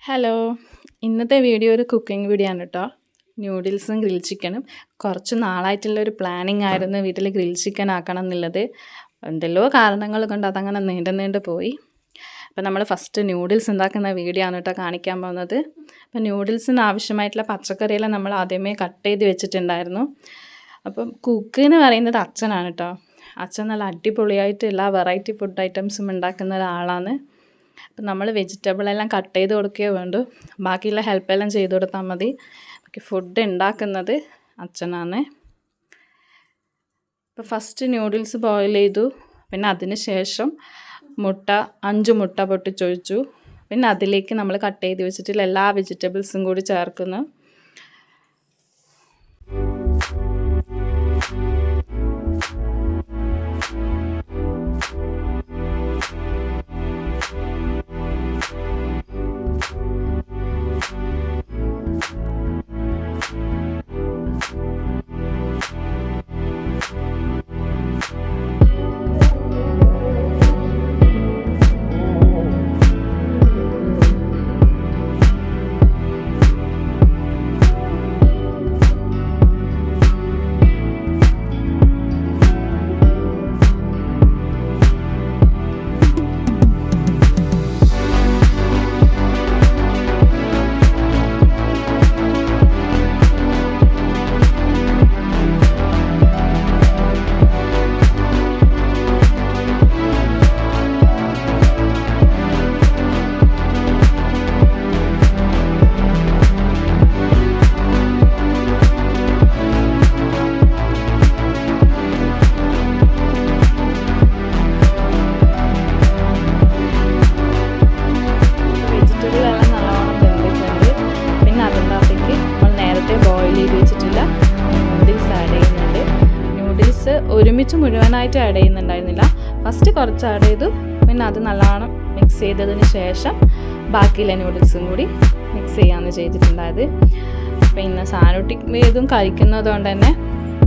Hello, ഇന്നത്തെ video ഒരു cooking video ആണ് കേട്ടോ. ന്യൂഡിൽസും ഗ്രിൽ ചിക്കനും കുറച്ച് നാളായിട്ടുള്ളൊരു പ്ലാനിങ് ആയിരുന്നു വീട്ടിൽ ഗ്രിൽ ചിക്കൻ ആക്കണം എന്നുള്ളത്. എന്തെല്ലോ കാരണങ്ങൾ കൊണ്ട് അതങ്ങനെ നീണ്ട് പോയി. അപ്പോൾ നമ്മൾ ഫസ്റ്റ് ന്യൂഡിൽസ് ഉണ്ടാക്കുന്ന വീഡിയോ ആണ് കേട്ടോ കാണിക്കാൻ പോകുന്നത്. അപ്പോൾ ന്യൂഡിൽസിന് ആവശ്യമായിട്ടുള്ള പച്ചക്കറിയെല്ലാം നമ്മൾ ആദ്യമേ കട്ട് ചെയ്ത് വെച്ചിട്ടുണ്ടായിരുന്നു. അപ്പം കുക്ക് എന്ന് പറയുന്നത് അച്ഛനാണ് കേട്ടോ. അച്ഛൻ നല്ല അടിപൊളിയായിട്ട് എല്ലാ വെറൈറ്റി ഫുഡ് ഐറ്റംസും ഉണ്ടാക്കുന്ന ഒരാളാണ്. അപ്പം നമ്മൾ വെജിറ്റബിളെല്ലാം കട്ട് ചെയ്ത് കൊടുക്കുകയോ വേണ്ടു, ബാക്കിയുള്ള ഹെൽപ്പെല്ലാം ചെയ്ത് കൊടുത്താൽ മതി. ഫുഡ് ഉണ്ടാക്കുന്നത് അച്ഛനാണ്. ഇപ്പോൾ ഫസ്റ്റ് ന്യൂഡിൽസ് ബോയിൽ ചെയ്തു, പിന്നെ അതിന് ശേഷം 5 മുട്ട പൊട്ടിച്ചൊഴിച്ചു. പിന്നെ അതിലേക്ക് നമ്മൾ കട്ട് ചെയ്ത് വെച്ചിട്ടുള്ള എല്ലാ വെജിറ്റബിൾസും കൂടി ചേർക്കുന്നു. ഒരുമിച്ച് മുഴുവനായിട്ട് ആഡ് ചെയ്യുന്നുണ്ടായിരുന്നില്ല. ഫസ്റ്റ് കുറച്ച് ആഡ് ചെയ്തു, പിന്നെ അത് നല്ലോണം മിക്സ് ചെയ്തതിന് ശേഷം ബാക്കിയുള്ള നൂഡിൽസും കൂടി മിക്സ് ചെയ്യാമെന്ന് ചെയ്തിട്ടുണ്ടായത്. പിന്നെ സാനുട്ടിക്ക് ഇതും കഴിക്കുന്നത് കൊണ്ട് തന്നെ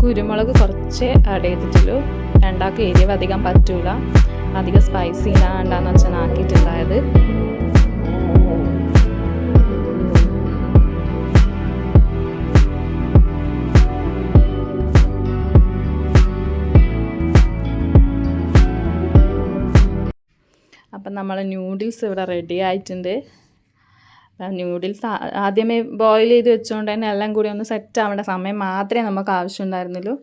കുരുമുളക് കുറച്ച് ആഡ് ചെയ്തിട്ടുള്ളൂ. രണ്ടാൾക്ക് എരിവ് അധികം പറ്റൂല, അധികം സ്പൈസി ഇല്ലാണ്ടാന്ന് അച്ഛൻ ആക്കിയിട്ടുണ്ടായത്. അപ്പം നമ്മൾ ന്യൂഡിൽസ് ഇവിടെ റെഡി ആയിട്ടുണ്ട്. ന്യൂഡിൽസ് ആദ്യമേ ബോയിൽ ചെയ്ത് വെച്ചുകൊണ്ട് തന്നെ എല്ലാം കൂടി ഒന്ന് സെറ്റ് ആവേണ്ട സമയം മാത്രമേ നമുക്ക് ആവശ്യമുണ്ടായിരുന്നുള്ളൂ.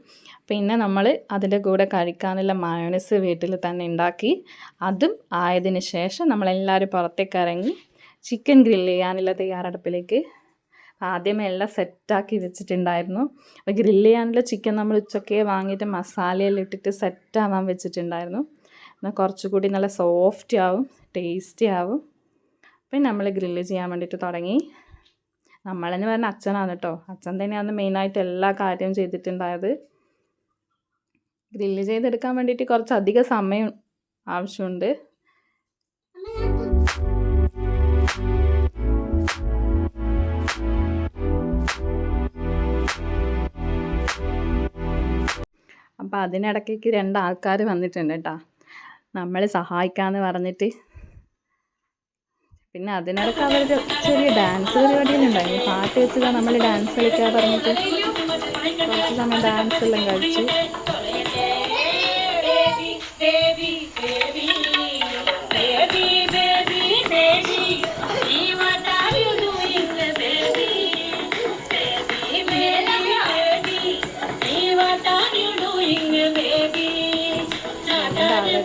പിന്നെ നമ്മൾ അതിൻ്റെ കൂടെ കഴിക്കാനുള്ള മയോണൈസ് വീട്ടിൽ തന്നെ ഉണ്ടാക്കി. അതും ആയതിന് ശേഷം നമ്മളെല്ലാവരും പുറത്തേക്ക് ഇറങ്ങി ചിക്കൻ ഗ്രില്ല് ചെയ്യാനുള്ള തയ്യാറെടുപ്പിലേക്ക്. ആദ്യമേ എല്ലാം സെറ്റാക്കി വെച്ചിട്ടുണ്ടായിരുന്നു. അപ്പോൾ ഗ്രില്ല് ചെയ്യാനുള്ള ചിക്കൻ നമ്മൾ ഉച്ചക്കേ വാങ്ങിയിട്ട് മസാലയെല്ലാം ഇട്ടിട്ട് സെറ്റാവാൻ വെച്ചിട്ടുണ്ടായിരുന്നു. എന്നാൽ കുറച്ചുകൂടി നല്ല സോഫ്റ്റ് ആവും, ടേസ്റ്റി ആവും. പിന്നെ നമ്മൾ ഗ്രില്ല് ചെയ്യാൻ വേണ്ടിയിട്ട് തുടങ്ങി. നമ്മളെന്ന് പറഞ്ഞാൽ അച്ഛനാണ് കേട്ടോ. അച്ഛൻ തന്നെയാണ് മെയിനായിട്ട് എല്ലാ കാര്യവും ചെയ്തിട്ടുണ്ടായത്. ഗ്രില്ല് ചെയ്തെടുക്കാൻ വേണ്ടിയിട്ട് കുറച്ചധികം സമയം ആവശ്യമുണ്ട്. അപ്പോൾ അതിനിടയ്ക്ക് 2 ആൾക്കാർ വന്നിട്ടുണ്ട് കേട്ടോ, നമ്മളെ സഹായിക്കാമെന്ന് പറഞ്ഞിട്ട്. പിന്നെ അതിനിടയ്ക്ക് അവർക്ക് ചെറിയ ഡാൻസ് പരിപാടികളുണ്ടായിരുന്നു. പാട്ട് വെച്ചാൽ നമ്മൾ ഡാൻസ് കളിക്കാൻ പറഞ്ഞിട്ട് കുറച്ച് സമയം ഡാൻസ് എല്ലാം കളിച്ചു.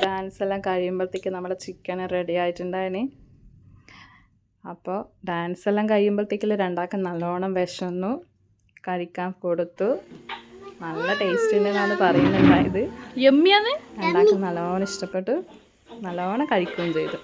ഡാൻസ് എല്ലാം കഴിയുമ്പോഴത്തേക്ക് നമ്മുടെ ചിക്കൻ റെഡി ആയിട്ടുണ്ടായിന്. അപ്പോൾ ഡാൻസ് എല്ലാം കഴിയുമ്പോഴത്തേക്കും 2 നല്ലോണം വിശന്നു, കഴിക്കാൻ കൊടുത്തു. നല്ല ടേസ്റ്റ് ഉണ്ടെന്നാണ് പറയുന്നുണ്ടായത്. യമ്മിയാണ്. 2 നല്ലോണം ഇഷ്ടപ്പെട്ടു, നല്ലോണം കഴിക്കുകയും ചെയ്തു.